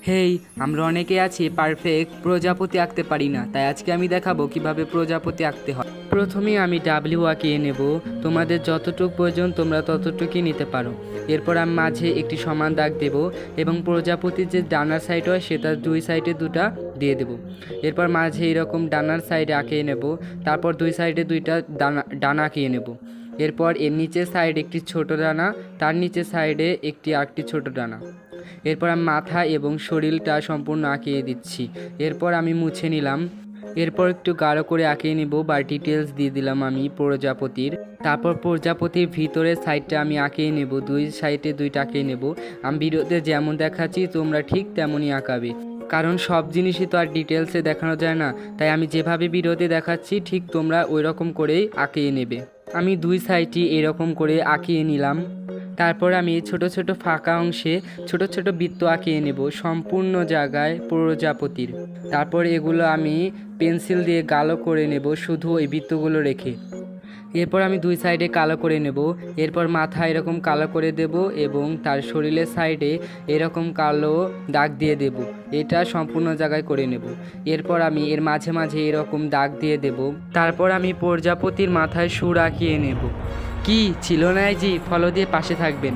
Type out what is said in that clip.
হেই, আমরা অনেকে আছি পারফেক্ট প্রজাপতি আঁকতে পারি না, তাই আজকে আমি দেখাবো কিভাবে প্রজাপতি আঁকতে হয়। প্রথমেই আমি ডাব্লিউ আঁকিয়ে নেব। তোমাদের যতটুকু প্রয়োজন তোমরা ততটুকুই নিতে পারো। এরপর আমি মাঝে একটি সমান দাগ দেব এবং প্রজাপতির যে ডানার সাইড হয় সেটা দুই সাইডে দুটা দিয়ে দেব। এরপর মাঝে এরকম ডানার সাইডে আঁকিয়ে নেব। তারপর দুই সাইডে দুইটা ডানা আঁকিয়ে নেব। এরপর এর নিচের সাইডে একটি ছোট ডানা, তার নিচের সাইডে আরেকটি ছোট ডানা। এরপর আমি মাথা এবং শরীরটা সম্পূর্ণ আঁকিয়ে দিচ্ছি। এরপর আমি মুছে নিলাম। এরপর একটু গাঢ় করে আঁকিয়ে নেব বা ডিটেলস দিয়ে দিলাম আমি প্রজাপতির। তারপর প্রজাপতির ভিতরের সাইডটা আমি আঁকিয়ে নেব, দুই সাইডে দুইটা আঁকিয়ে নেব। আমি ভিডিওতে যেমন দেখাচ্ছি তোমরা ঠিক তেমনই আঁকাবে, কারণ সব জিনিসই তো আর ডিটেলসে দেখানো যায় না। তাই আমি যেভাবে ভিডিওতে দেখাচ্ছি ঠিক তোমরা ওই রকম করেই আঁকিয়ে নেবে। আমি দুই সাইডটি এরকম করে আঁকিয়ে নিলাম। তারপর আমি ছোট ছোট ফাঁকা অংশে ছোট ছোট বৃত্ত আঁকিয়ে নেব সম্পূর্ণ জায়গায় প্রজাপতির। তারপর এগুলো আমি পেন্সিল দিয়ে গাঢ় করে নেব শুধু এই বৃত্তগুলো রেখে। এরপর আমি দুই সাইডে কালো করে নেব। এরপর মাথা এরকম কালো করে দেব এবং তার শরীরের সাইডে এরকম কালো দাগ দিয়ে দেব। এটা সম্পূর্ণ জায়গায় করে নেব। এরপর আমি এর মাঝে মাঝে এরকম দাগ দিয়ে দেব। তারপর আমি প্রজাপতির মাথায় সুর আঁকিয়ে নেব। কি ছিল না জি, ফলো দিয়ে পাশে থাকবেন।